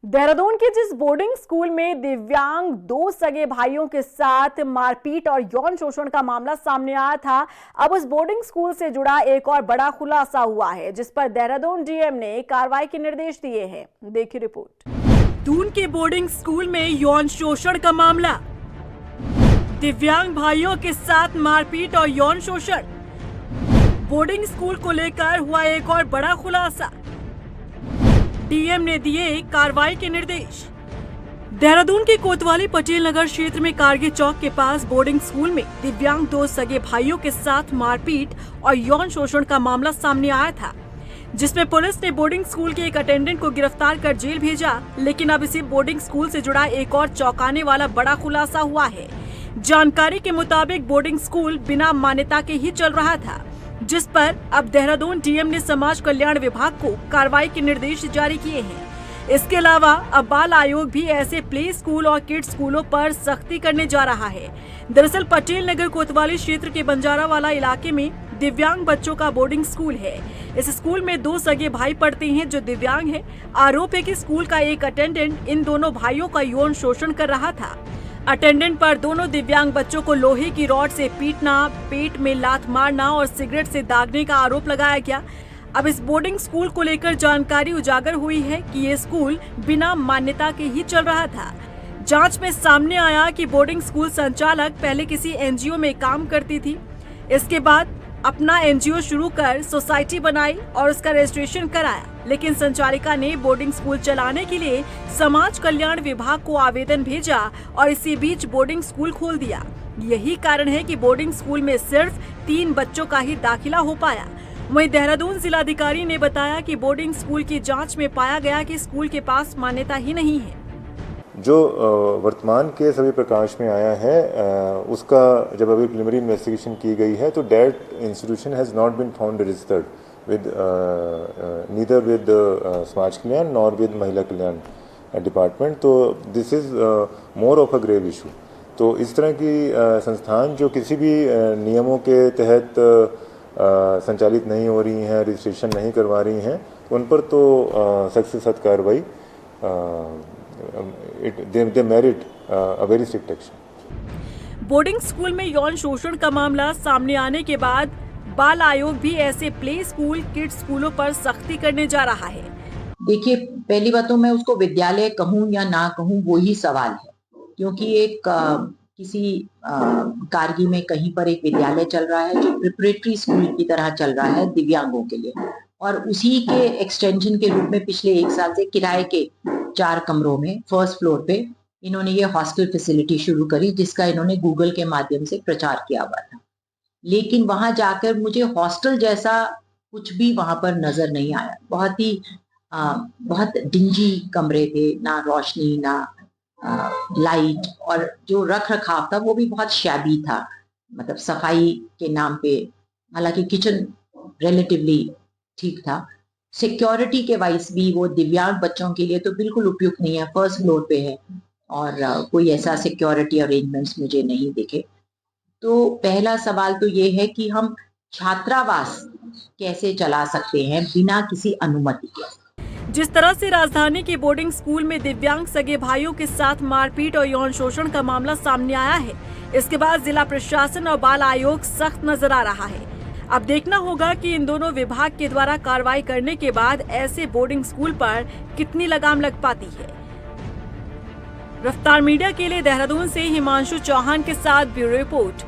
देहरादून के जिस boarding school में दिव्यांग दो सगे भाइयों के साथ मारपीट और यौन शोषण का मामला सामने आया था, अब उस बोर्डिंग स्कूल से जुड़ा एक और बड़ा खुलासा हुआ है, जिस पर देहरादून डीएम ने कार्रवाई के निर्देश दिए हैं। देखिए रिपोर्ट। दून के बोर्डिंग स्कूल में यौन शोषण का मामला, दिव्यांग भाइयों के साथ मारपीट और यौन शोषण। बोर्डिंग स्कूल को लेकर हुआ एक और बड़ा खुलासा, डीएम ने दिए कार्रवाई के निर्देश। देहरादून के कोतवाली पटेल नगर क्षेत्र में कारगिल चौक के पास बोर्डिंग स्कूल में दिव्यांग दो सगे भाइयों के साथ मारपीट और यौन शोषण का मामला सामने आया था, जिसमें पुलिस ने बोर्डिंग स्कूल के एक अटेंडेंट को गिरफ्तार कर जेल भेजा। लेकिन अब इसी बोर्डिंग स्कूल से जुड़ा एक और चौंकाने वाला बड़ा खुलासा हुआ है। जानकारी के मुताबिक बोर्डिंग स्कूल बिना मान्यता के ही चल रहा था, जिस पर अब देहरादून डीएम ने समाज कल्याण विभाग को कार्रवाई के निर्देश जारी किए हैं। इसके अलावा अब बाल आयोग भी ऐसे प्ले स्कूल और किड्स स्कूलों पर सख्ती करने जा रहा है। दरअसल पटेल नगर कोतवाली क्षेत्र के बंजारावाला इलाके में दिव्यांग बच्चों का बोर्डिंग स्कूल है। इस स्कूल में दो सगे भाई पढ़ते हैं जो दिव्यांग हैं। आरोप है कि स्कूल का एक अटेंडेंट इन दोनों भाइयों का यौन शोषण कर रहा था। अटेंडेंट पर दोनों दिव्यांग बच्चों को लोहे की रॉड से पीटना, पेट में लात मारना और सिगरेट से दागने का आरोप लगाया गया। अब इस बोर्डिंग स्कूल को लेकर जानकारी उजागर हुई है कि ये स्कूल बिना मान्यता के ही चल रहा था। जांच में सामने आया कि बोर्डिंग स्कूल संचालक पहले किसी एनजीओ में काम करती थी। इसके बाद अपना एनजीओ शुरू कर सोसाइटी बनाई और उसका रजिस्ट्रेशन कराया, लेकिन संचालिका ने बोर्डिंग स्कूल चलाने के लिए समाज कल्याण विभाग को आवेदन भेजा और इसी बीच बोर्डिंग स्कूल खोल दिया। यही कारण है कि बोर्डिंग स्कूल में सिर्फ 3 बच्चों का ही दाखिला हो पाया। वहीं देहरादून जिलाधिकारी ने बताया कि बोर्डिंग स्कूल की जांच में पाया गया कि स्कूल के पास मान्यता ही नहीं है। जो वर्तमान केस अभी प्रकाश में आया है, उसका जब अभी प्रिलिमिनरी इन्वेस्टिगेशन की गई है तो that institution has not been found registered with neither with Samaj Kalyan nor with Mahila Kalyan department. तो this is more of a grave issue. तो इस तरह की संस्थान जो किसी भी नियमों के तहत संचालित नहीं हो रही हैं, रजिस्ट्रेशन नहीं करवा रही हैं, उन पर तो सख्त से सख्त कार्रवाई they merit a very strict action। Boarding school में यौन शोषण का मामला सामने आने के बाद बाल आयोग भी ऐसे प्ले स्कूल, किड्स स्कूलों पर सख्ती करने जा रहा है। देखिए, पहली बात तो मैं उसको विद्यालय कहूँ या ना कहूँ वो ही सवाल है, क्योंकि एक किसी कारगिल में कहीं पर एक विद्यालय चल रहा है जो प्रिपरेटरी स्कूल की तरह चल रहा है दिव्यांगों के लिए, और उसी के एक्सटेंशन के रूप में पिछले 1 साल से किराए के 4 कमरों में फर्स्ट फ्लोर पे इन्होंने ये हॉस्टल फैसिलिटी शुरू करी, जिसका इन्होंने गूगल के माध्यम से प्रचार किया हुआ था। लेकिन वहां जाकर मुझे हॉस्टल जैसा कुछ भी वहां पर नजर नहीं आया। बहुत डिंजी कमरे थे, ना रोशनी ना लाइट, और जो रख रखाव था वो भी बहुत शैबी था, मतलब सफाई के नाम पे। हालांकि किचन रिलेटिवली ठीक था। सिक्योरिटी के वाइज भी वो दिव्यांग बच्चों के लिए तो बिल्कुल उपयुक्त नहीं है। फर्स्ट फ्लोर पे है और कोई ऐसा सिक्योरिटी अरेंजमेंट्स मुझे नहीं दिखे। तो पहला सवाल तो ये है कि हम छात्रावास कैसे चला सकते हैं बिना किसी अनुमति के। जिस तरह से राजधानी के बोर्डिंग स्कूल में दिव्यांग सगे भाइयों के साथ मारपीट और यौन शोषण का मामला सामने आया है, इसके बाद जिला प्रशासन और बाल आयोग सख्त नजर आ रहा है। अब देखना होगा कि इन दोनों विभाग के द्वारा कार्रवाई करने के बाद ऐसे बोर्डिंग स्कूल पर कितनी लगाम लग पाती है। रफ्तार मीडिया के लिए देहरादून से हिमांशु चौहान के साथ ब्यूरो रिपोर्ट।